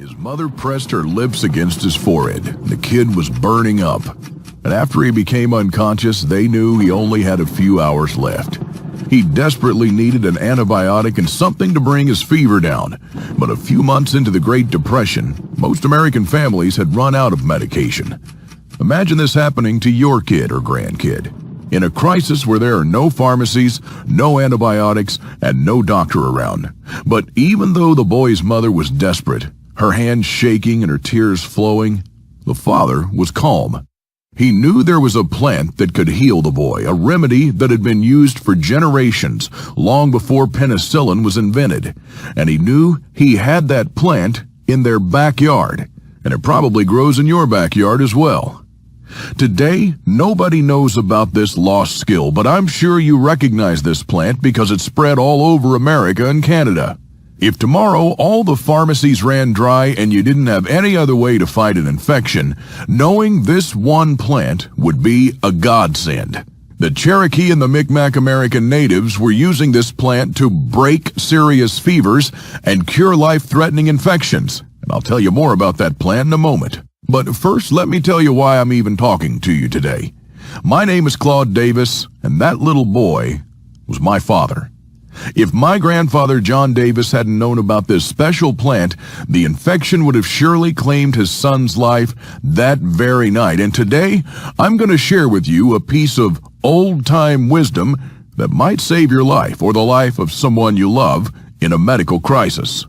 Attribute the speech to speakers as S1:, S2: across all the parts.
S1: His mother pressed her lips against his forehead. The kid was burning up. And after he became unconscious, they knew he only had a few hours left. He desperately needed an antibiotic and something to bring his fever down. But a few months into the Great Depression, most American families had run out of medication. Imagine this happening to your kid or grandkid. In a crisis where there are no pharmacies, no antibiotics, and no doctor around. But even though the boy's mother was desperate, her hands shaking and her tears flowing, the father was calm. He knew there was a plant that could heal the boy, a remedy that had been used for generations, long before penicillin was invented. And he knew he had that plant in their backyard, and it probably grows in your backyard as well. Today, nobody knows about this lost skill, but I'm sure you recognize this plant because it's spread all over America and Canada. If tomorrow all the pharmacies ran dry and you didn't have any other way to fight an infection, knowing this one plant would be a godsend. The Cherokee and the Mi'kmaq American natives were using this plant to break serious fevers and cure life-threatening infections. And I'll tell you more about that plant in a moment. But first, let me tell you why I'm even talking to you today. My name is Claude Davis, and that little boy was my father. If my grandfather John Davis hadn't known about this special plant, the infection would have surely claimed his son's life that very night. And today, I'm going to share with you a piece of old-time wisdom that might save your life or the life of someone you love in a medical crisis.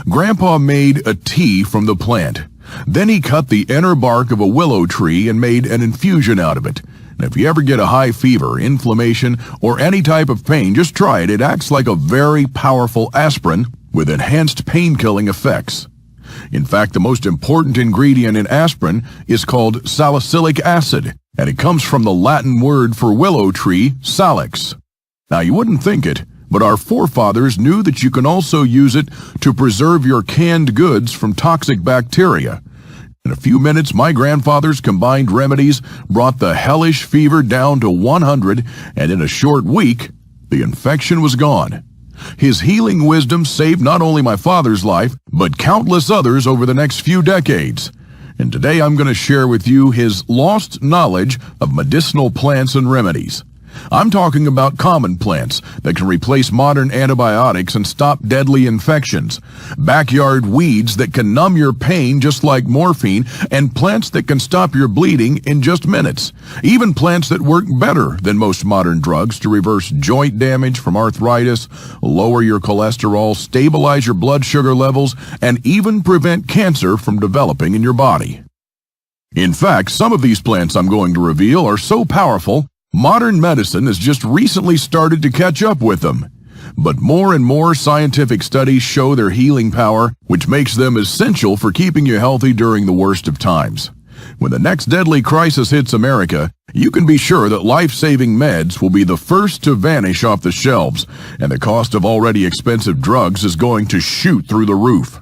S1: Grandpa made a tea from the plant. Then he cut the inner bark of a willow tree and made an infusion out of it. And if you ever get a high fever, inflammation, or any type of pain, just try it. It acts like a very powerful aspirin with enhanced pain-killing effects. In fact, the most important ingredient in aspirin is called salicylic acid, and it comes from the Latin word for willow tree, salix. Now, you wouldn't think it, but our forefathers knew that you can also use it to preserve your canned goods from toxic bacteria. In a few minutes, my grandfather's combined remedies brought the hellish fever down to 100, and in a short week, the infection was gone. His healing wisdom saved not only my father's life, but countless others over the next few decades. And today I'm going to share with you his lost knowledge of medicinal plants and remedies. I'm talking about common plants that can replace modern antibiotics and stop deadly infections, backyard weeds that can numb your pain just like morphine, and plants that can stop your bleeding in just minutes, even plants that work better than most modern drugs to reverse joint damage from arthritis, lower your cholesterol, stabilize your blood sugar levels, and even prevent cancer from developing in your body. In fact, some of these plants I'm going to reveal are so powerful, modern medicine has just recently started to catch up with them. But more and more scientific studies show their healing power, which makes them essential for keeping you healthy during the worst of times. When the next deadly crisis hits America, you can be sure that life-saving meds will be the first to vanish off the shelves, and the cost of already expensive drugs is going to shoot through the roof.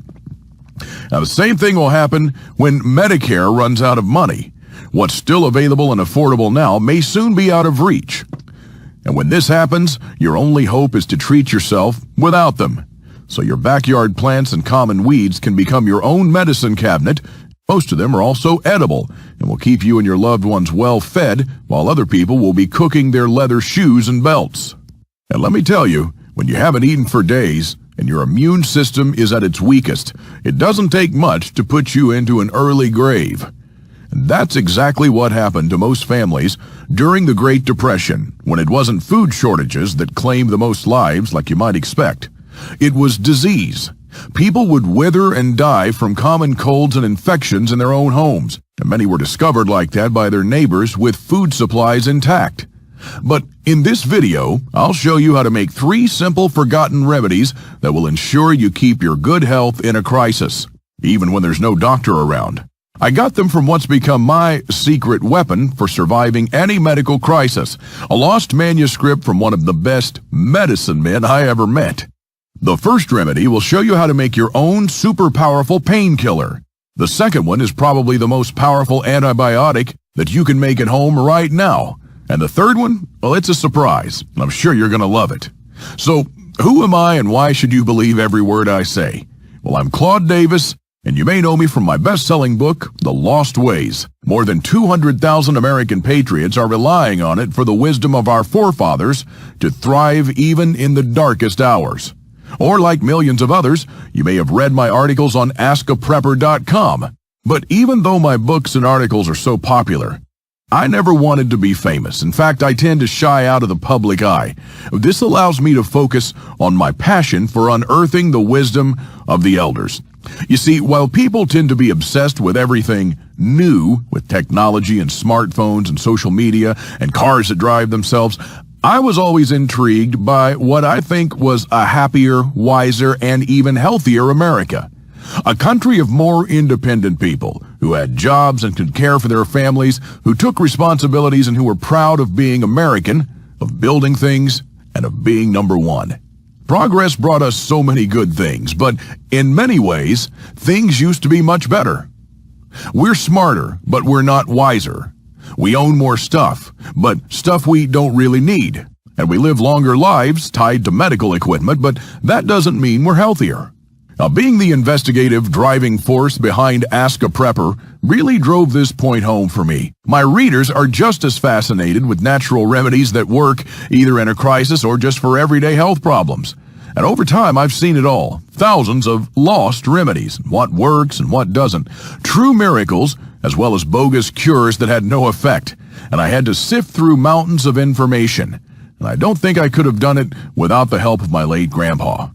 S1: Now, the same thing will happen when Medicare runs out of money. What's still available and affordable now may soon be out of reach. And when this happens, your only hope is to treat yourself without them. So your backyard plants and common weeds can become your own medicine cabinet. Most of them are also edible and will keep you and your loved ones well fed, while other people will be cooking their leather shoes and belts. And let me tell you, when you haven't eaten for days and your immune system is at its weakest, it doesn't take much to put you into an early grave. And that's exactly what happened to most families during the Great Depression, when it wasn't food shortages that claimed the most lives like you might expect. It was disease. People would wither and die from common colds and infections in their own homes, and many were discovered like that by their neighbors with food supplies intact. But in this video, I'll show you how to make 3 simple forgotten remedies that will ensure you keep your good health in a crisis, even when there's no doctor around. I got them from what's become my secret weapon for surviving any medical crisis, a lost manuscript from one of the best medicine men I ever met. The first remedy will show you how to make your own super powerful painkiller. The second one is probably the most powerful antibiotic that you can make at home right now. And the third one, well, it's a surprise, and I'm sure you're going to love it. So, who am I and why should you believe every word I say? Well, I'm Claude Davis, and you may know me from my best-selling book, The Lost Ways. More than 200,000 American patriots are relying on it for the wisdom of our forefathers to thrive even in the darkest hours. Or like millions of others, you may have read my articles on askaprepper.com. But even though my books and articles are so popular, I never wanted to be famous. In fact, I tend to shy out of the public eye. This allows me to focus on my passion for unearthing the wisdom of the elders. You see, while people tend to be obsessed with everything new, with technology and smartphones and social media and cars that drive themselves, I was always intrigued by what I think was a happier, wiser, and even healthier America. A country of more independent people who had jobs and could care for their families, who took responsibilities and who were proud of being American, of building things, and of being number one. Progress brought us so many good things, but in many ways, things used to be much better. We're smarter, but we're not wiser. We own more stuff, but stuff we don't really need. And we live longer lives tied to medical equipment, but that doesn't mean we're healthier. Now, being the investigative driving force behind Ask a Prepper really drove this point home for me. My readers are just as fascinated with natural remedies that work either in a crisis or just for everyday health problems. And over time, I've seen it all. Thousands of lost remedies, what works and what doesn't. True miracles, as well as bogus cures that had no effect. And I had to sift through mountains of information. And I don't think I could have done it without the help of my late grandpa.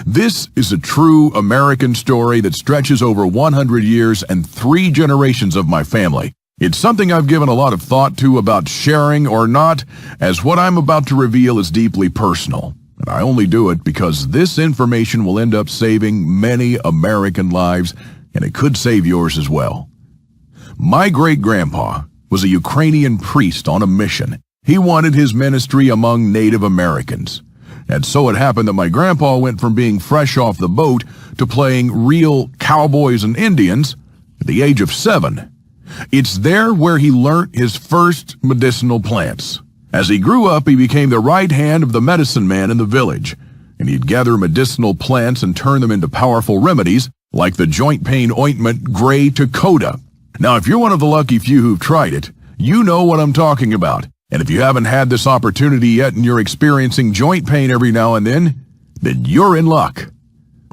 S1: This is a true American story that stretches over 100 years and 3 generations of my family. It's something I've given a lot of thought to about sharing or not, as what I'm about to reveal is deeply personal. And I only do it because this information will end up saving many American lives, and it could save yours as well. My great-grandpa was a Ukrainian priest on a mission. He wanted his ministry among Native Americans. And so it happened that my grandpa went from being fresh off the boat to playing real cowboys and Indians at the age of 7. It's there where he learnt his first medicinal plants. As he grew up, he became the right hand of the medicine man in the village, and he'd gather medicinal plants and turn them into powerful remedies, like the joint pain ointment Gray Dakota. Now, if you're one of the lucky few who've tried it, you know what I'm talking about. And if you haven't had this opportunity yet and you're experiencing joint pain every now and then you're in luck.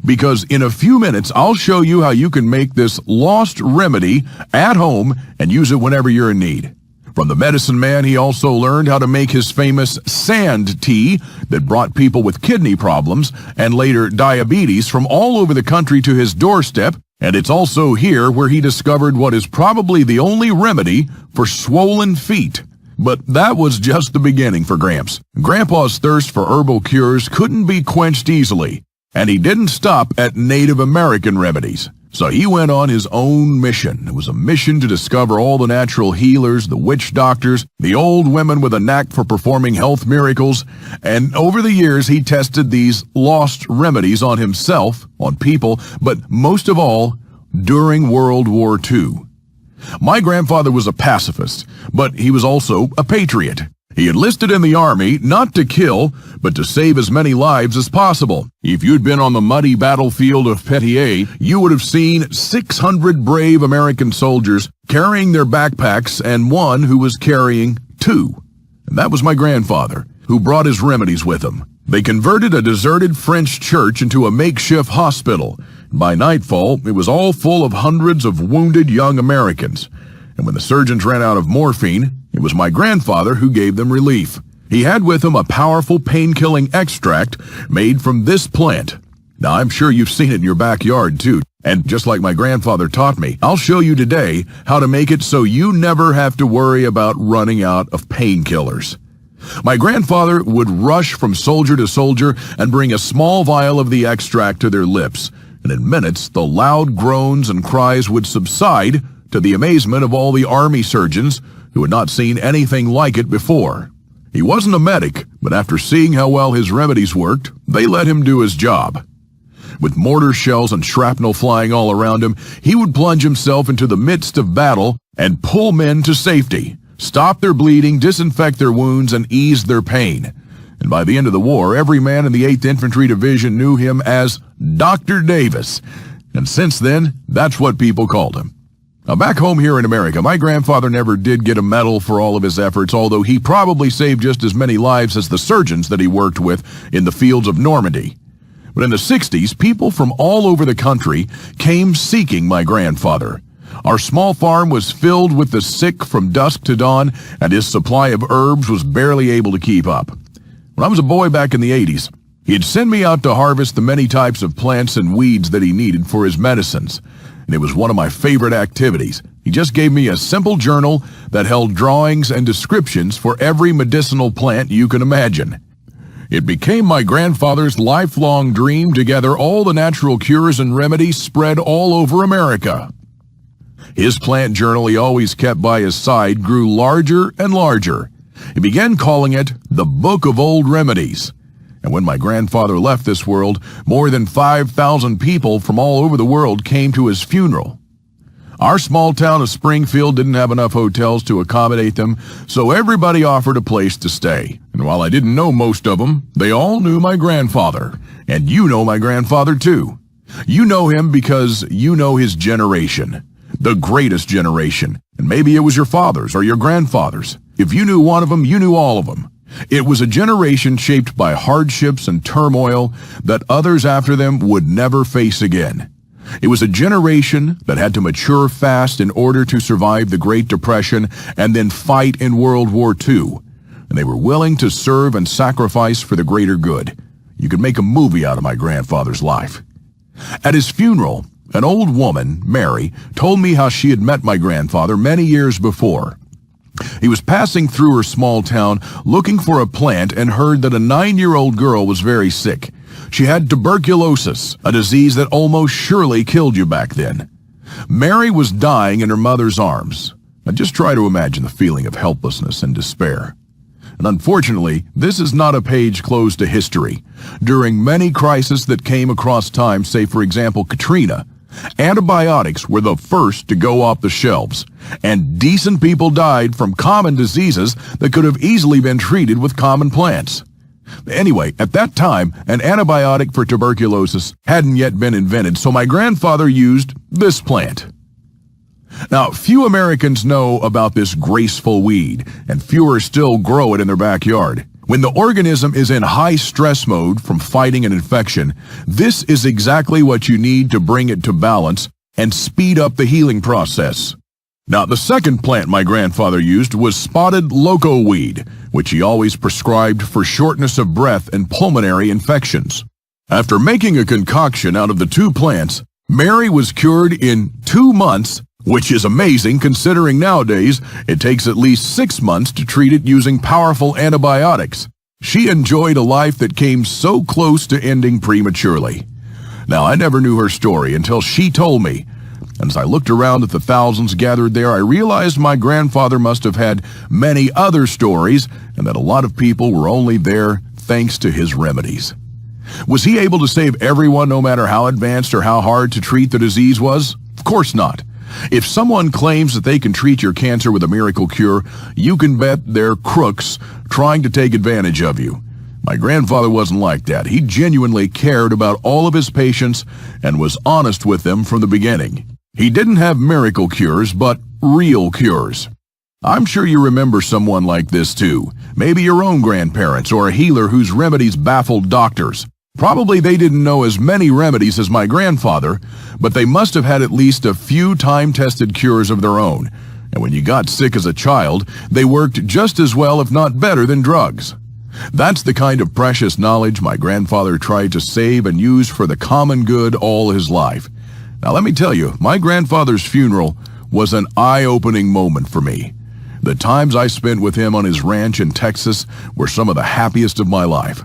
S1: Because in a few minutes, I'll show you how you can make this lost remedy at home and use it whenever you're in need. From the medicine man, he also learned how to make his famous sand tea that brought people with kidney problems and later diabetes from all over the country to his doorstep. And it's also here where he discovered what is probably the only remedy for swollen feet. But that was just the beginning for Gramps. Grandpa's thirst for herbal cures couldn't be quenched easily, and he didn't stop at Native American remedies. So he went on his own mission. It was a mission to discover all the natural healers, the witch doctors, the old women with a knack for performing health miracles. And over the years, he tested these lost remedies on himself, on people, but most of all, during World War II. My grandfather was a pacifist, but he was also a patriot. He enlisted in the army not to kill, but to save as many lives as possible. If you'd been on the muddy battlefield of Petier, you would have seen 600 brave American soldiers carrying their backpacks and one who was carrying 2. And that was my grandfather, who brought his remedies with him. They converted a deserted French church into a makeshift hospital. By nightfall, it was all full of hundreds of wounded young Americans. And when the surgeons ran out of morphine, it was my grandfather who gave them relief. He had with him a powerful pain-killing extract made from this plant. Now, I'm sure you've seen it in your backyard, too. And just like my grandfather taught me, I'll show you today how to make it so you never have to worry about running out of painkillers. My grandfather would rush from soldier to soldier and bring a small vial of the extract to their lips. And in minutes, the loud groans and cries would subside to the amazement of all the army surgeons who had not seen anything like it before. He wasn't a medic, but after seeing how well his remedies worked, they let him do his job. With mortar shells and shrapnel flying all around him, he would plunge himself into the midst of battle and pull men to safety, stop their bleeding, disinfect their wounds, and ease their pain. And by the end of the war, every man in the 8th Infantry Division knew him as Dr. Davis. And since then, that's what people called him. Now, back home here in America, my grandfather never did get a medal for all of his efforts, although he probably saved just as many lives as the surgeons that he worked with in the fields of Normandy. But in the 60s, people from all over the country came seeking my grandfather. Our small farm was filled with the sick from dusk to dawn, and his supply of herbs was barely able to keep up. When I was a boy back in the 80s, he'd send me out to harvest the many types of plants and weeds that he needed for his medicines, and it was one of my favorite activities. He just gave me a simple journal that held drawings and descriptions for every medicinal plant you can imagine. It became my grandfather's lifelong dream to gather all the natural cures and remedies spread all over America. His plant journal he always kept by his side grew larger and larger. He began calling it the Book of Old Remedies. And when my grandfather left this world, more than 5,000 people from all over the world came to his funeral. Our small town of Springfield didn't have enough hotels to accommodate them, so everybody offered a place to stay. And while I didn't know most of them, they all knew my grandfather. And you know my grandfather too. You know him because you know his generation. The greatest generation. And maybe it was your father's or your grandfather's. If you knew one of them, you knew all of them. It was a generation shaped by hardships and turmoil that others after them would never face again. It was a generation that had to mature fast in order to survive the Great Depression and then fight in World War II. And they were willing to serve and sacrifice for the greater good. You could make a movie out of my grandfather's life. At his funeral, an old woman, Mary, told me how she had met my grandfather many years before. He was passing through her small town looking for a plant and heard that a 9-year-old girl was very sick. She had tuberculosis, a disease that almost surely killed you back then. Mary was dying in her mother's arms. Now just try to imagine the feeling of helplessness and despair. And unfortunately, this is not a page closed to history. During many crises that came across time, say for example Katrina, antibiotics were the first to go off the shelves, and decent people died from common diseases that could have easily been treated with common plants. Anyway, at that time, an antibiotic for tuberculosis hadn't yet been invented, so my grandfather used this plant. Now, few Americans know about this graceful weed, and fewer still grow it in their backyard. When the organism is in high stress mode from fighting an infection, this is exactly what you need to bring it to balance and speed up the healing process. Now, the second plant my grandfather used was spotted loco weed, which he always prescribed for shortness of breath and pulmonary infections. After making a concoction out of the two plants, Mary was cured in 2 months, which is amazing considering nowadays it takes at least 6 months to treat it using powerful antibiotics. She enjoyed a life that came so close to ending prematurely. Now, I never knew her story until she told me. And as I looked around at the thousands gathered there, I realized my grandfather must have had many other stories and that a lot of people were only there thanks to his remedies. Was he able to save everyone no matter how advanced or how hard to treat the disease was? Of course not. If someone claims that they can treat your cancer with a miracle cure, you can bet they're crooks trying to take advantage of you. My grandfather wasn't like that. He genuinely cared about all of his patients and was honest with them from the beginning. He didn't have miracle cures, but real cures. I'm sure you remember someone like this too. Maybe your own grandparents or a healer whose remedies baffled doctors. Probably they didn't know as many remedies as my grandfather, but they must have had at least a few time-tested cures of their own. And when you got sick as a child, they worked just as well, if not better, than drugs. That's the kind of precious knowledge my grandfather tried to save and use for the common good all his life. Now let me tell you, my grandfather's funeral was an eye-opening moment for me. The times I spent with him on his ranch in Texas were some of the happiest of my life.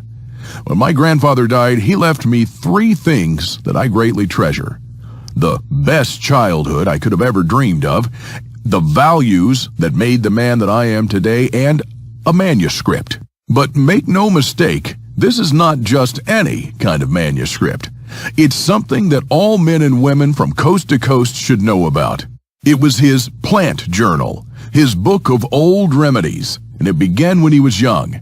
S1: When my grandfather died, he left me 3 things that I greatly treasure. The best childhood I could have ever dreamed of, the values that made the man that I am today, and a manuscript. But make no mistake, this is not just any kind of manuscript. It's something that all men and women from coast to coast should know about. It was his plant journal, his book of old remedies, and it began when he was young.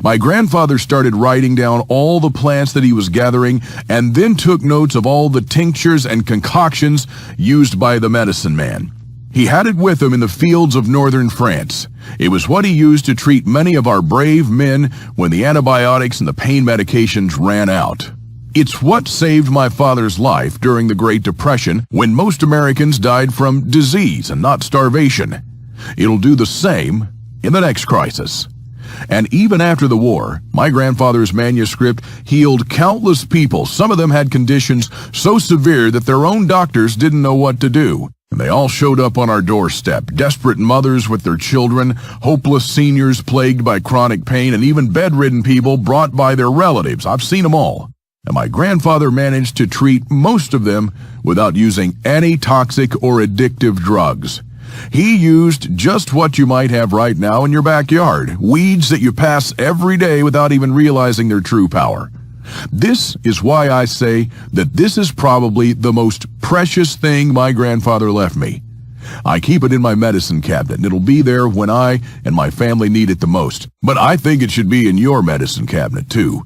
S1: My grandfather started writing down all the plants that he was gathering and then took notes of all the tinctures and concoctions used by the medicine man. He had it with him in the fields of northern France. It was what he used to treat many of our brave men when the antibiotics and the pain medications ran out. It's what saved my father's life during the Great Depression when most Americans died from disease and not starvation. It'll do the same in the next crisis. And even after the war, my grandfather's manuscript healed countless people. Some of them had conditions so severe that their own doctors didn't know what to do. And they all showed up on our doorstep, desperate mothers with their children, hopeless seniors plagued by chronic pain, and even bedridden people brought by their relatives. I've seen them all. And my grandfather managed to treat most of them without using any toxic or addictive drugs. He used just what you might have right now in your backyard, weeds that you pass every day without even realizing their true power. This is why I say that this is probably the most precious thing my grandfather left me. I keep it in my medicine cabinet, and it'll be there when I and my family need it the most. But I think it should be in your medicine cabinet, too.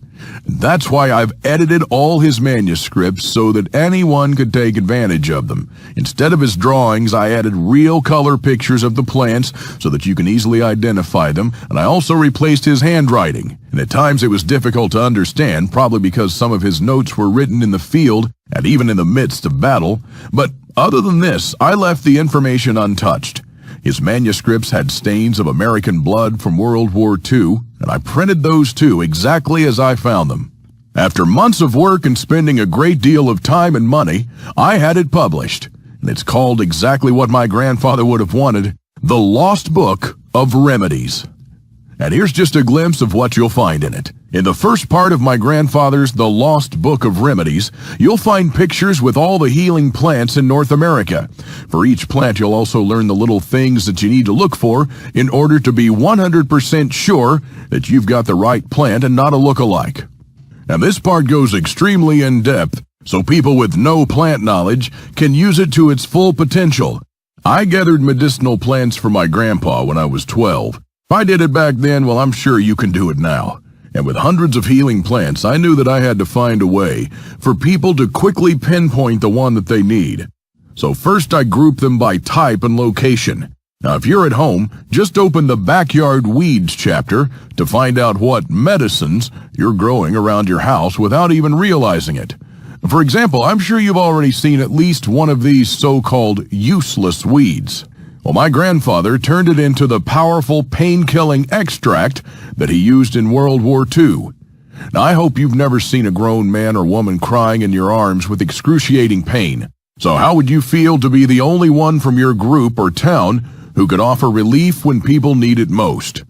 S1: That's why I've edited all his manuscripts so that anyone could take advantage of them. Instead of his drawings, I added real color pictures of the plants so that you can easily identify them, and I also replaced his handwriting. And at times it was difficult to understand, probably because some of his notes were written in the field and even in the midst of battle. But other than this, I left the information untouched. His manuscripts had stains of American blood from World War II, and I printed those too, exactly as I found them. After months of work and spending a great deal of time and money, I had it published, and it's called exactly what my grandfather would have wanted, The Lost Book of Remedies. And here's just a glimpse of what you'll find in it. In the first part of my grandfather's The Lost Book of Remedies, you'll find pictures with all the healing plants in North America. For each plant, you'll also learn the little things that you need to look for in order to be 100% sure that you've got the right plant and not a look-alike. And this part goes extremely in-depth, so people with no plant knowledge can use it to its full potential. I gathered medicinal plants for my grandpa when I was 12. If I did it back then, well, I'm sure you can do it now. And with hundreds of healing plants, I knew that I had to find a way for people to quickly pinpoint the one that they need. So first I grouped them by type and location. Now if you're at home, just open the Backyard Weeds chapter to find out what medicines you're growing around your house without even realizing it. For example, I'm sure you've already seen at least one of these so-called useless weeds. Well, my grandfather turned it into the powerful pain-killing extract that he used in World War II. Now, I hope you've never seen a grown man or woman crying in your arms with excruciating pain. So how would you feel to be the only one from your group or town who could offer relief when people need it most?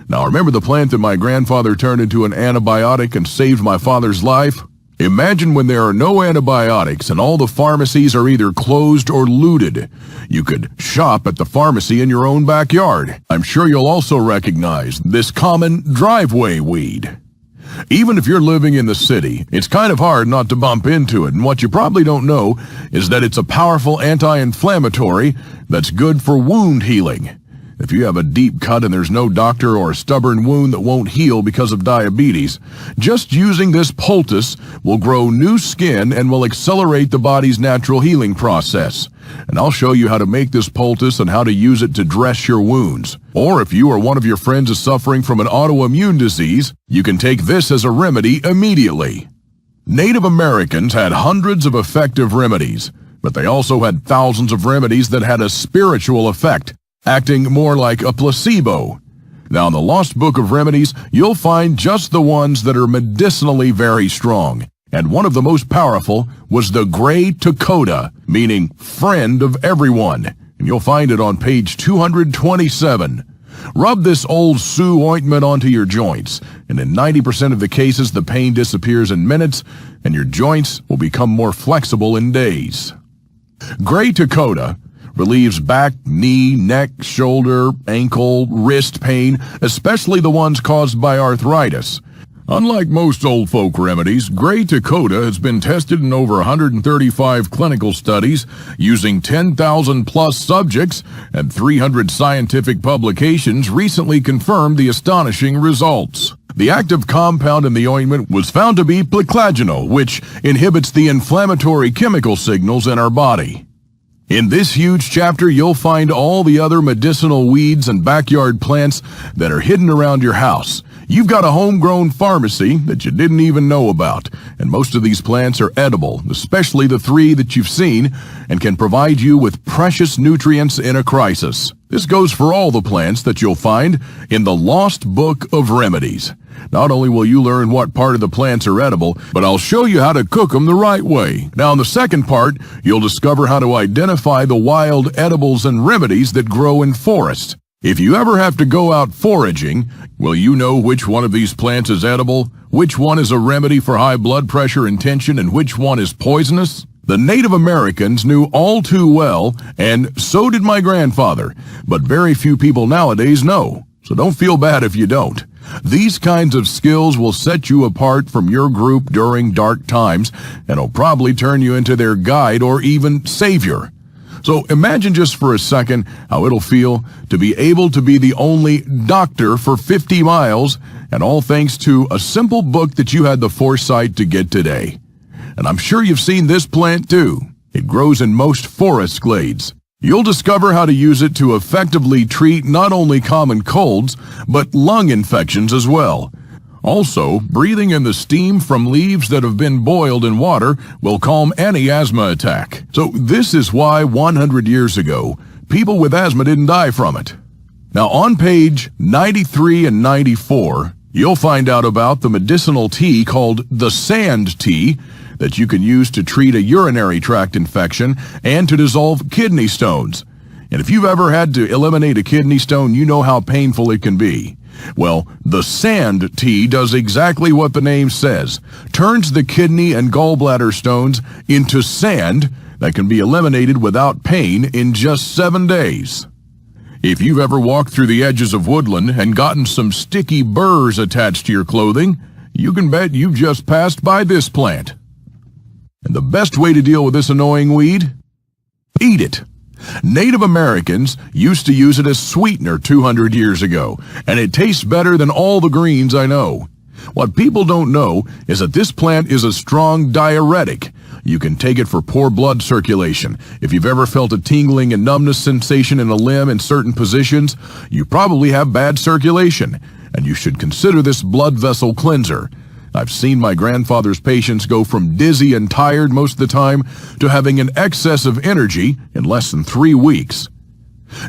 S1: Now, remember the plant that my grandfather turned into an antibiotic and saved my father's life? Imagine when there are no antibiotics and all the pharmacies are either closed or looted. You could shop at the pharmacy in your own backyard. I'm sure you'll also recognize this common driveway weed. Even if you're living in the city, it's kind of hard not to bump into it, and what you probably don't know is that it's a powerful anti-inflammatory that's good for wound healing. If you have a deep cut and there's no doctor or a stubborn wound that won't heal because of diabetes, just using this poultice will grow new skin and will accelerate the body's natural healing process. And I'll show you how to make this poultice and how to use it to dress your wounds. Or if you or one of your friends is suffering from an autoimmune disease, you can take this as a remedy immediately. Native Americans had hundreds of effective remedies, but they also had thousands of remedies that had a spiritual effect, acting more like a placebo. Now, in the Lost Book of Remedies, you'll find just the ones that are medicinally very strong. And one of the most powerful was the Gray Dakota, meaning friend of everyone. And you'll find it on page 227. Rub this old Sioux ointment onto your joints, and in 90% of the cases, the pain disappears in minutes, and your joints will become more flexible in days. Gray Dakota relieves back, knee, neck, shoulder, ankle, wrist pain, especially the ones caused by arthritis. Unlike most old folk remedies, Gray Dakota has been tested in over 135 clinical studies using 10,000 plus subjects, and 300 scientific publications recently confirmed the astonishing results. The active compound in the ointment was found to be plicagenol, which inhibits the inflammatory chemical signals in our body. In this huge chapter, you'll find all the other medicinal weeds and backyard plants that are hidden around your house. You've got a homegrown pharmacy that you didn't even know about, and most of these plants are edible, especially the 3 that you've seen, and can provide you with precious nutrients in a crisis. This goes for all the plants that you'll find in the Lost Book of Remedies. Not only will you learn what part of the plants are edible, but I'll show you how to cook them the right way. Now, in the second part, you'll discover how to identify the wild edibles and remedies that grow in forests. If you ever have to go out foraging, will you know which one of these plants is edible, which one is a remedy for high blood pressure and tension, and which one is poisonous? The Native Americans knew all too well, and so did my grandfather, but very few people nowadays know, so don't feel bad if you don't. These kinds of skills will set you apart from your group during dark times, and will probably turn you into their guide or even savior. So imagine just for a second how it'll feel to be able to be the only doctor for 50 miles, and all thanks to a simple book that you had the foresight to get today. And I'm sure you've seen this plant too. It grows in most forest glades. You'll discover how to use it to effectively treat not only common colds, but lung infections as well. Also, breathing in the steam from leaves that have been boiled in water will calm any asthma attack. So this is why 100 years ago, people with asthma didn't die from it. Now on page 93 and 94, you'll find out about the medicinal tea called the sand tea that you can use to treat a urinary tract infection and to dissolve kidney stones. And if you've ever had to eliminate a kidney stone, you know how painful it can be. Well, the sand tea does exactly what the name says, turns the kidney and gallbladder stones into sand that can be eliminated without pain in just 7 days. If you've ever walked through the edges of woodland and gotten some sticky burrs attached to your clothing, you can bet you've just passed by this plant. And the best way to deal with this annoying weed? Eat it. Native Americans used to use it as sweetener 200 years ago, and it tastes better than all the greens I know. What people don't know is that this plant is a strong diuretic. You can take it for poor blood circulation. If you've ever felt a tingling and numbness sensation in a limb in certain positions, you probably have bad circulation, and you should consider this blood vessel cleanser. I've seen my grandfather's patients go from dizzy and tired most of the time to having an excess of energy in less than 3 weeks.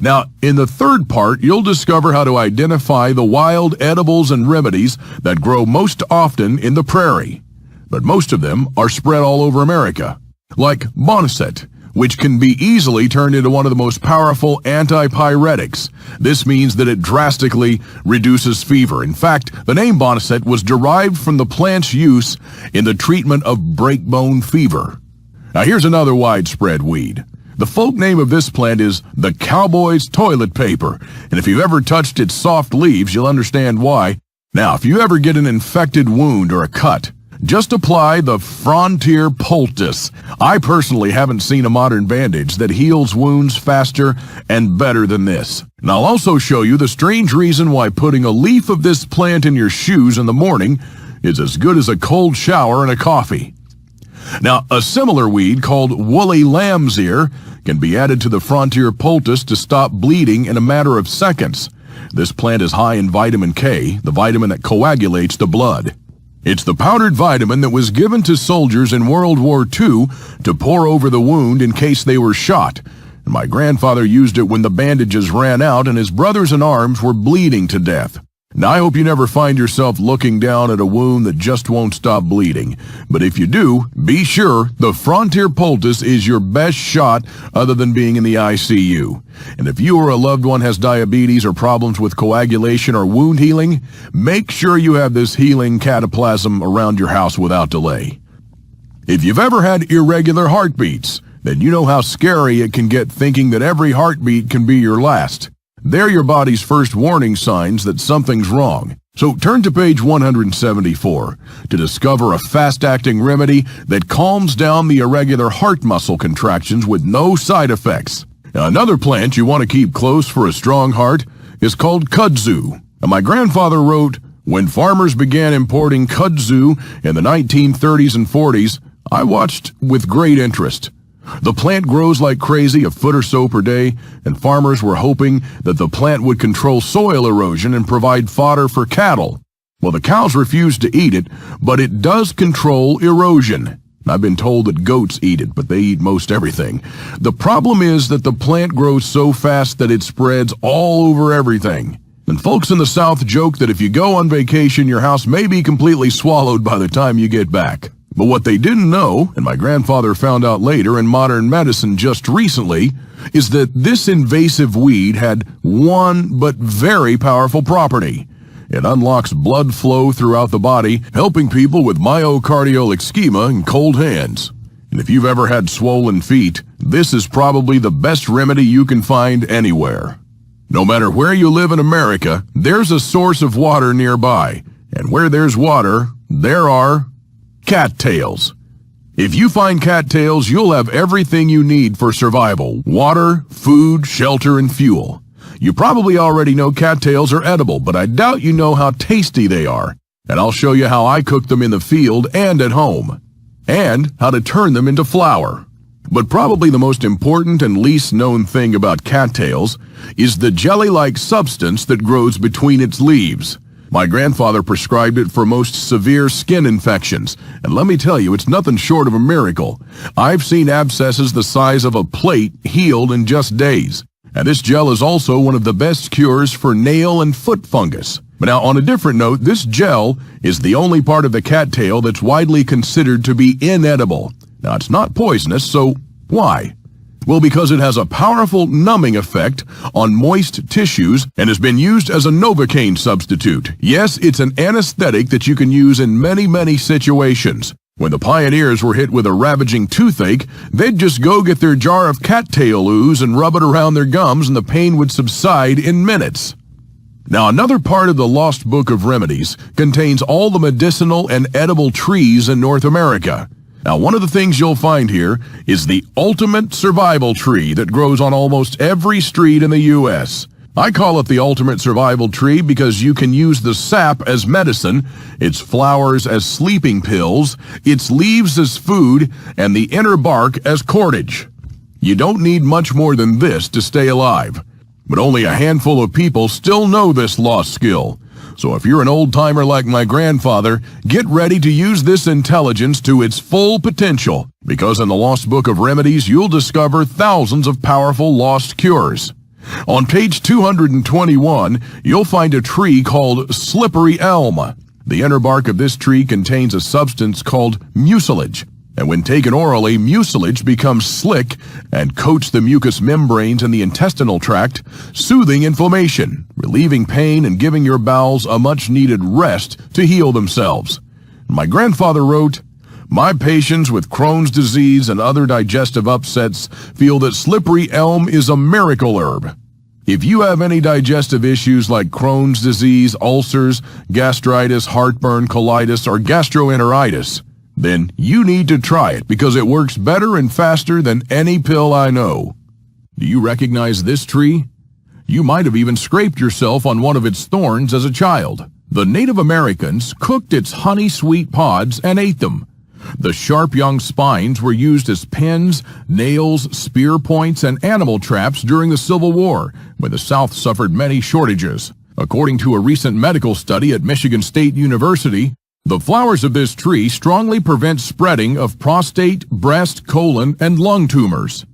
S1: Now, in the third part, you'll discover how to identify the wild edibles and remedies that grow most often in the prairie. But most of them are spread all over America, like boneset, which can be easily turned into one of the most powerful antipyretics. This means that it drastically reduces fever. In fact, the name boneset was derived from the plant's use in the treatment of breakbone fever. Now here's another widespread weed. The folk name of this plant is the cowboy's toilet paper, and if you've ever touched its soft leaves, you'll understand why. Now, if you ever get an infected wound or a cut, just apply the Frontier poultice. I personally haven't seen a modern bandage that heals wounds faster and better than this. And I'll also show you the strange reason why putting a leaf of this plant in your shoes in the morning is as good as a cold shower and a coffee. Now, a similar weed called woolly lamb's ear can be added to the Frontier poultice to stop bleeding in a matter of seconds. This plant is high in vitamin K, the vitamin that coagulates the blood. It's the powdered vitamin that was given to soldiers in World War II to pour over the wound in case they were shot. And my grandfather used it when the bandages ran out and his brothers in arms were bleeding to death. Now, I hope you never find yourself looking down at a wound that just won't stop bleeding. But if you do, be sure the Frontier poultice is your best shot other than being in the ICU. And if you or a loved one has diabetes or problems with coagulation or wound healing, make sure you have this healing cataplasm around your house without delay. If you've ever had irregular heartbeats, then you know how scary it can get thinking that every heartbeat can be your last. They're your body's first warning signs that something's wrong. So turn to page 174 to discover a fast-acting remedy that calms down the irregular heart muscle contractions with no side effects. Now, another plant you want to keep close for a strong heart is called kudzu. Now, my grandfather wrote, When farmers began importing kudzu in the 1930s and 40s, I watched with great interest. The plant grows like crazy, a foot or so per day, and farmers were hoping that the plant would control soil erosion and provide fodder for cattle. Well, the cows refuse to eat it, but it does control erosion. I've been told that goats eat it, but they eat most everything. The problem is that the plant grows so fast that it spreads all over everything. And folks in the South joke that if you go on vacation, your house may be completely swallowed by the time you get back. But what they didn't know, and my grandfather found out later in modern medicine just recently, is that this invasive weed had one but very powerful property. It unlocks blood flow throughout the body, helping people with myocardial ischemia and cold hands. And if you've ever had swollen feet, this is probably the best remedy you can find anywhere. No matter where you live in America, there's a source of water nearby. And where there's water, there are cattails. If you find cattails, you'll have everything you need for survival: water, food, shelter, and fuel. You probably already know cattails are edible, but I doubt you know how tasty they are. And I'll show you how I cook them in the field and at home, and how to turn them into flour. But probably the most important and least known thing about cattails is the jelly-like substance that grows between its leaves. My grandfather prescribed it for most severe skin infections, and let me tell you, it's nothing short of a miracle. I've seen abscesses the size of a plate healed in just days. And this gel is also one of the best cures for nail and foot fungus. But now, on a different note, this gel is the only part of the cattail that's widely considered to be inedible. Now, it's not poisonous, so why? Well, because it has a powerful numbing effect on moist tissues and has been used as a Novocaine substitute. Yes, it's an anesthetic that you can use in many, many situations. When the pioneers were hit with a ravaging toothache, they'd just go get their jar of cattail ooze and rub it around their gums, and the pain would subside in minutes. Now, another part of the Lost Book of Remedies contains all the medicinal and edible trees in North America. Now, one of the things you'll find here is the ultimate survival tree that grows on almost every street in the U.S. I call it the ultimate survival tree because you can use the sap as medicine, its flowers as sleeping pills, its leaves as food, and the inner bark as cordage. You don't need much more than this to stay alive. But only a handful of people still know this lost skill. So if you're an old-timer like my grandfather, get ready to use this intelligence to its full potential, because in the Lost Book of Remedies, you'll discover thousands of powerful lost cures. On page 221, you'll find a tree called slippery elm. The inner bark of this tree contains a substance called mucilage. And when taken orally, mucilage becomes slick and coats the mucous membranes in the intestinal tract, soothing inflammation, relieving pain, and giving your bowels a much-needed rest to heal themselves. My grandfather wrote, "My patients with Crohn's disease and other digestive upsets feel that slippery elm is a miracle herb." If you have any digestive issues like Crohn's disease, ulcers, gastritis, heartburn, colitis, or gastroenteritis, then you need to try it because it works better and faster than any pill I know. Do you recognize this tree? You might have even scraped yourself on one of its thorns as a child. The Native Americans cooked its honey-sweet pods and ate them. The sharp young spines were used as pins, nails, spear points, and animal traps during the Civil War, when the South suffered many shortages. According to a recent medical study at Michigan State University, the flowers of this tree strongly prevent spreading of prostate, breast, colon, and lung tumors.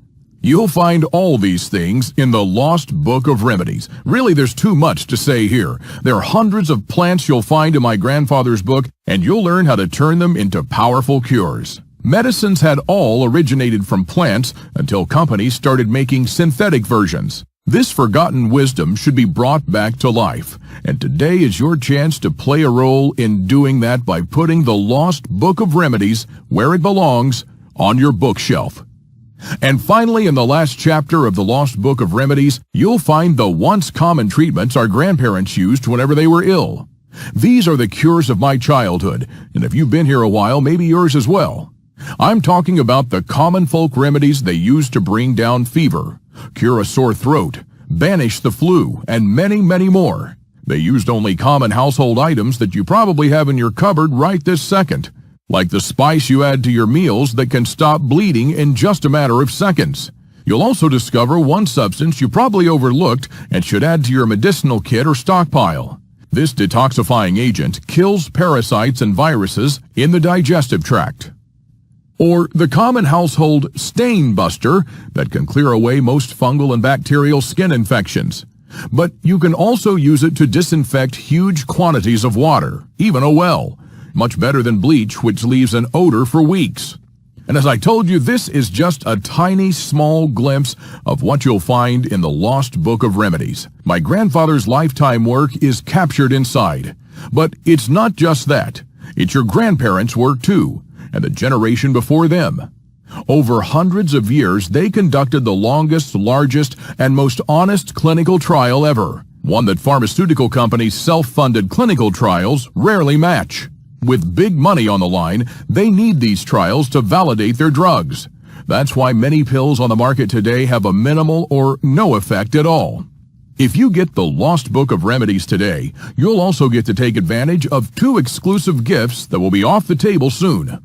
S1: You'll find all these things in the Lost Book of Remedies. Really, there's too much to say here. There are hundreds of plants you'll find in my grandfather's book, and you'll learn how to turn them into powerful cures. Medicines had all originated from plants until companies started making synthetic versions. This forgotten wisdom should be brought back to life, and today is your chance to play a role in doing that by putting the Lost Book of Remedies where it belongs, on your bookshelf. And finally, in the last chapter of the Lost Book of Remedies, you'll find the once common treatments our grandparents used whenever they were ill. These are the cures of my childhood, and if you've been here a while, maybe yours as well. I'm talking about the common folk remedies they used to bring down fever, cure a sore throat, banish the flu, and many, many more. They used only common household items that you probably have in your cupboard right this second, like the spice you add to your meals that can stop bleeding in just a matter of seconds. You'll also discover one substance you probably overlooked and should add to your medicinal kit or stockpile. This detoxifying agent kills parasites and viruses in the digestive tract. Or the common household stain buster that can clear away most fungal and bacterial skin infections. But you can also use it to disinfect huge quantities of water, even a well. Much better than bleach, which leaves an odor for weeks. And as I told you, this is just a tiny, small glimpse of what you'll find in the Lost Book of Remedies. My grandfather's lifetime work is captured inside. But it's not just that. It's your grandparents' work too, and the generation before them. Over hundreds of years, they conducted the longest, largest, and most honest clinical trial ever, one that pharmaceutical companies' self-funded clinical trials rarely match. With big money on the line, they need these trials to validate their drugs. That's why many pills on the market today have a minimal or no effect at all. If you get the Lost Book of Remedies today, you'll also get to take advantage of 2 exclusive gifts that will be off the table soon.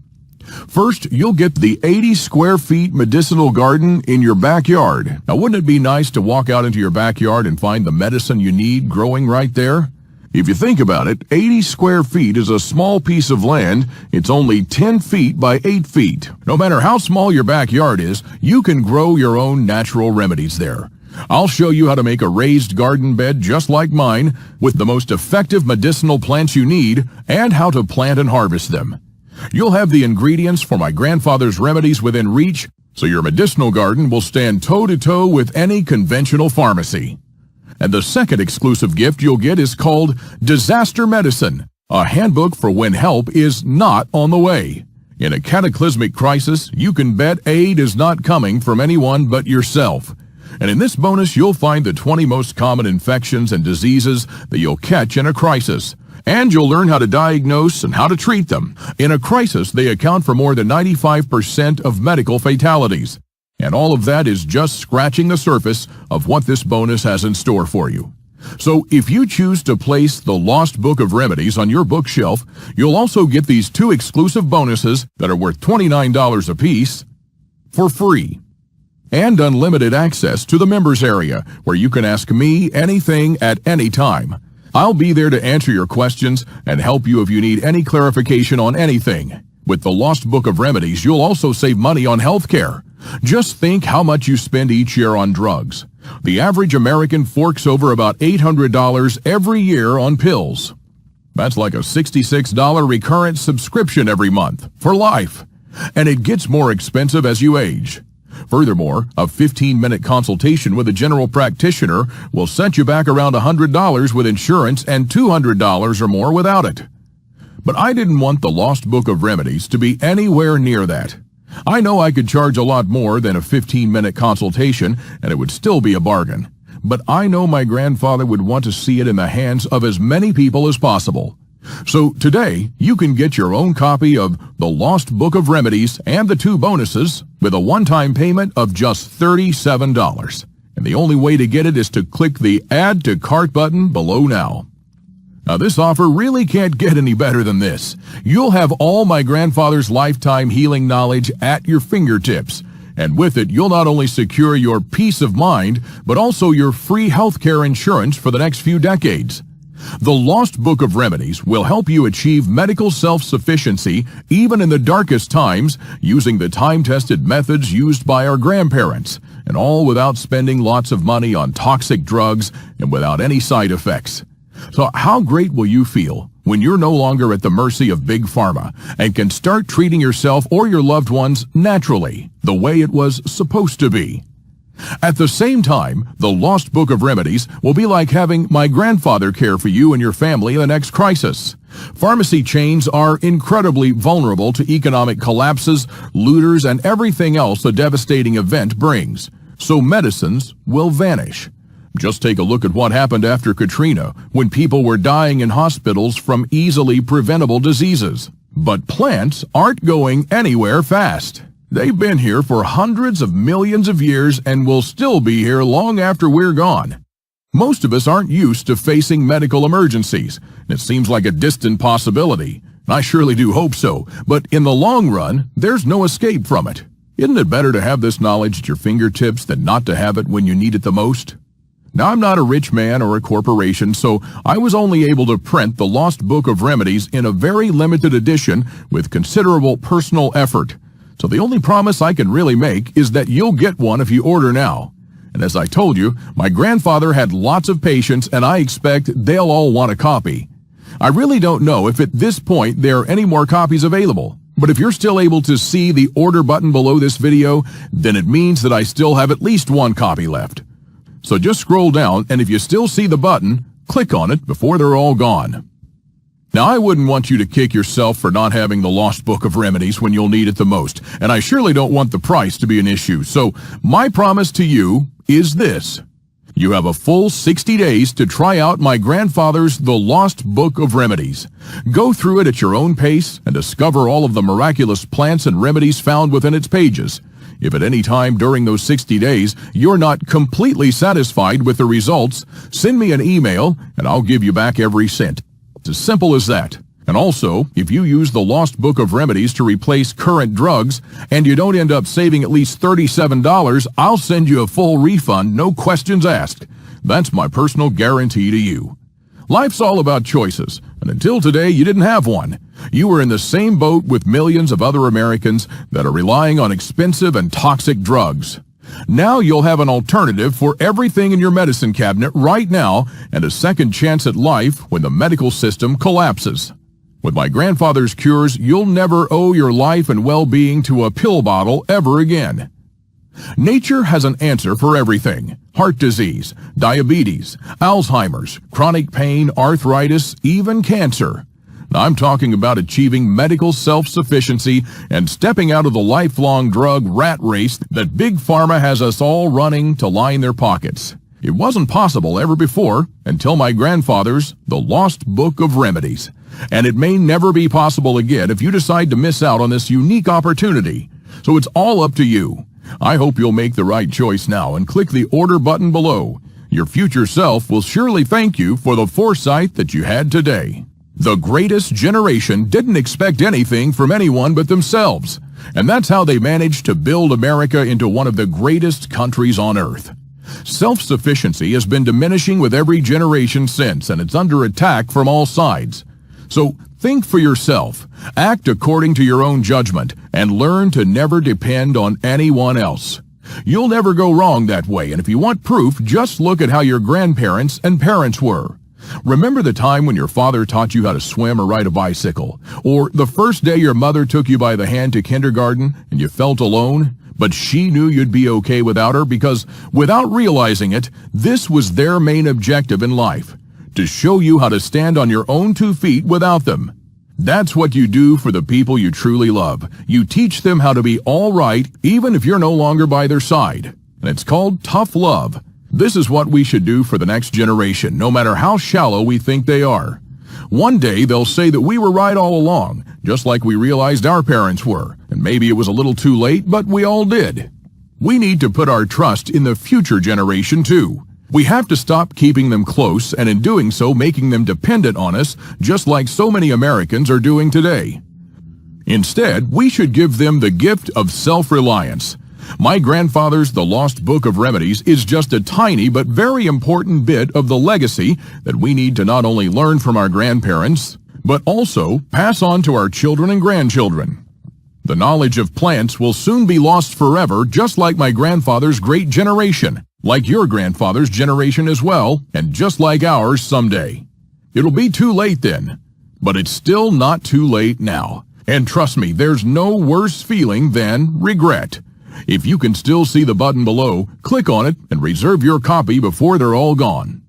S1: First, you'll get the 80 square feet medicinal garden in your backyard. Now, wouldn't it be nice to walk out into your backyard and find the medicine you need growing right there? If you think about it, 80 square feet is a small piece of land. It's only 10 feet by 8 feet. No matter how small your backyard is, you can grow your own natural remedies there. I'll show you how to make a raised garden bed just like mine with the most effective medicinal plants you need and how to plant and harvest them. You'll have the ingredients for my grandfather's remedies within reach, so your medicinal garden will stand toe-to-toe with any conventional pharmacy. And the second exclusive gift you'll get is called Disaster Medicine, a handbook for when help is not on the way. In a cataclysmic crisis, you can bet aid is not coming from anyone but yourself. And in this bonus, you'll find the 20 most common infections and diseases that you'll catch in a crisis. And you'll learn how to diagnose and how to treat them. In a crisis, they account for more than 95% of medical fatalities. And all of that is just scratching the surface of what this bonus has in store for you. So if you choose to place the Lost Book of Remedies on your bookshelf, you'll also get these 2 exclusive bonuses that are worth $29 apiece for free. And unlimited access to the members area, where you can ask me anything at any time. I'll be there to answer your questions and help you if you need any clarification on anything. With the Lost Book of Remedies, you'll also save money on health care. Just think how much you spend each year on drugs. The average American forks over about $800 every year on pills. That's like a $66 recurrent subscription every month, for life. And it gets more expensive as you age. Furthermore, a 15-minute consultation with a general practitioner will set you back around $100 with insurance and $200 or more without it. But I didn't want the Lost Book of Remedies to be anywhere near that. I know I could charge a lot more than a 15-minute consultation, and it would still be a bargain. But I know my grandfather would want to see it in the hands of as many people as possible. So today, you can get your own copy of the Lost Book of Remedies and the 2 bonuses with a one-time payment of just $37. And the only way to get it is to click the Add to Cart button below now. Now, this offer really can't get any better than this. You'll have all my grandfather's lifetime healing knowledge at your fingertips. And with it, you'll not only secure your peace of mind, but also your free healthcare insurance for the next few decades. The Lost Book of Remedies will help you achieve medical self-sufficiency even in the darkest times using the time-tested methods used by our grandparents, and all without spending lots of money on toxic drugs and without any side effects. So how great will you feel when you're no longer at the mercy of Big Pharma and can start treating yourself or your loved ones naturally, the way it was supposed to be? At the same time, the Lost Book of Remedies will be like having my grandfather care for you and your family in the next crisis. Pharmacy chains are incredibly vulnerable to economic collapses, looters, and everything else a devastating event brings. So medicines will vanish. Just take a look at what happened after Katrina, when people were dying in hospitals from easily preventable diseases. But plants aren't going anywhere fast. They've been here for hundreds of millions of years and will still be here long after we're gone. Most of us aren't used to facing medical emergencies, and it seems like a distant possibility. I surely do hope so, but in the long run, there's no escape from it. Isn't it better to have this knowledge at your fingertips than not to have it when you need it the most? Now, I'm not a rich man or a corporation, so I was only able to print the Lost Book of Remedies in a very limited edition with considerable personal effort. So the only promise I can really make is that you'll get one if you order now. And as I told you, my grandfather had lots of patients, and I expect they'll all want a copy. I really don't know if at this point there are any more copies available, but if you're still able to see the order button below this video, then it means that I still have at least one copy left. So just scroll down, and if you still see the button, click on it before they're all gone. Now, I wouldn't want you to kick yourself for not having the Lost Book of Remedies when you'll need it the most, and I surely don't want the price to be an issue. So my promise to you is this. You have a full 60 days to try out my grandfather's The Lost Book of Remedies. Go through it at your own pace and discover all of the miraculous plants and remedies found within its pages. If at any time during those 60 days you're not completely satisfied with the results, send me an email and I'll give you back every cent. It's as simple as that. And also, if you use the Lost Book of Remedies to replace current drugs and you don't end up saving at least $37, I'll send you a full refund, no questions asked. That's my personal guarantee to you. Life's all about choices, and until today you didn't have one. You were in the same boat with millions of other Americans that are relying on expensive and toxic drugs. Now you'll have an alternative for everything in your medicine cabinet right now and a second chance at life when the medical system collapses. With my grandfather's cures, you'll never owe your life and well-being to a pill bottle ever again. Nature has an answer for everything. Heart disease, diabetes, Alzheimer's, chronic pain, arthritis, even cancer. Now, I'm talking about achieving medical self-sufficiency and stepping out of the lifelong drug rat race that Big Pharma has us all running to line their pockets. It wasn't possible ever before until my grandfather's The Lost Book of Remedies. And it may never be possible again if you decide to miss out on this unique opportunity. So it's all up to you. I hope you'll make the right choice now and click the order button below. Your future self will surely thank you for the foresight that you had today. The greatest generation didn't expect anything from anyone but themselves. And that's how they managed to build America into one of the greatest countries on earth. Self-sufficiency has been diminishing with every generation since, and it's under attack from all sides. So think for yourself, act according to your own judgment, and learn to never depend on anyone else. You'll never go wrong that way, and if you want proof, just look at how your grandparents and parents were. Remember the time when your father taught you how to swim or ride a bicycle, or the first day your mother took you by the hand to kindergarten and you felt alone, but she knew you'd be okay without her because, without realizing it, this was their main objective in life. To show you how to stand on your own 2 feet without them. That's what you do for the people you truly love. You teach them how to be all right, even if you're no longer by their side. And it's called tough love. This is what we should do for the next generation, no matter how shallow we think they are. One day they'll say that we were right all along, just like we realized our parents were. And maybe it was a little too late, but we all did. We need to put our trust in the future generation too. We have to stop keeping them close and in doing so making them dependent on us, just like so many Americans are doing today. Instead, we should give them the gift of self-reliance. My grandfather's The Lost Book of Remedies is just a tiny but very important bit of the legacy that we need to not only learn from our grandparents, but also pass on to our children and grandchildren. The knowledge of plants will soon be lost forever, just like my grandfather's great generation. Like your grandfather's generation as well, and just like ours someday. It'll be too late then, but it's still not too late now. And trust me, there's no worse feeling than regret. If you can still see the button below, click on it and reserve your copy before they're all gone.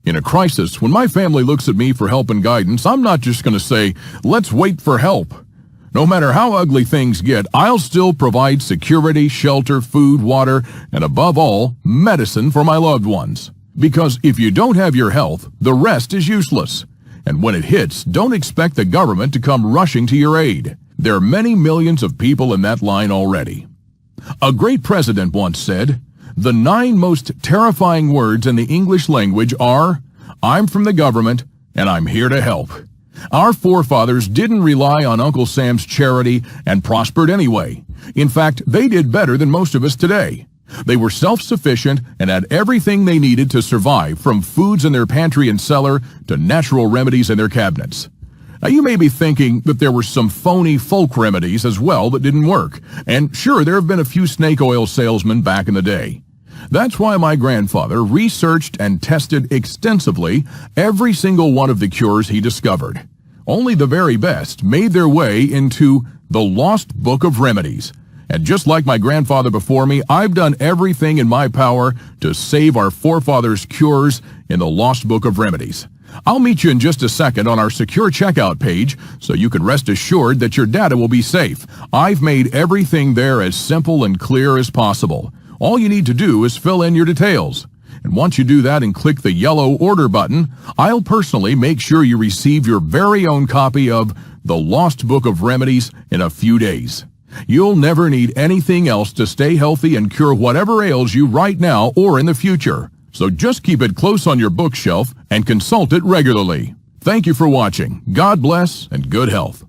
S1: In a crisis, when my family looks at me for help and guidance, I'm not just going to say, let's wait for help. No matter how ugly things get, I'll still provide security, shelter, food, water, and above all, medicine for my loved ones. Because if you don't have your health, the rest is useless. And when it hits, don't expect the government to come rushing to your aid. There are many millions of people in that line already. A great president once said, The 9 most terrifying words in the English language are, "I'm from the government, and I'm here to help." Our forefathers didn't rely on Uncle Sam's charity and prospered anyway. In fact, they did better than most of us today. They were self-sufficient and had everything they needed to survive, from foods in their pantry and cellar to natural remedies in their cabinets. Now, you may be thinking that there were some phony folk remedies as well that didn't work. And sure, there have been a few snake oil salesmen back in the day. That's why my grandfather researched and tested extensively every single one of the cures he discovered. Only the very best made their way into the Lost Book of Remedies. And just like my grandfather before me, I've done everything in my power to save our forefathers' cures in the Lost Book of Remedies. I'll meet you in just a second on our secure checkout page so you can rest assured that your data will be safe. I've made everything there as simple and clear as possible. All you need to do is fill in your details. And once you do that and click the yellow order button, I'll personally make sure you receive your very own copy of the Lost Book of Remedies in a few days. You'll never need anything else to stay healthy and cure whatever ails you right now or in the future. So just keep it close on your bookshelf and consult it regularly. Thank you for watching. God bless and good health.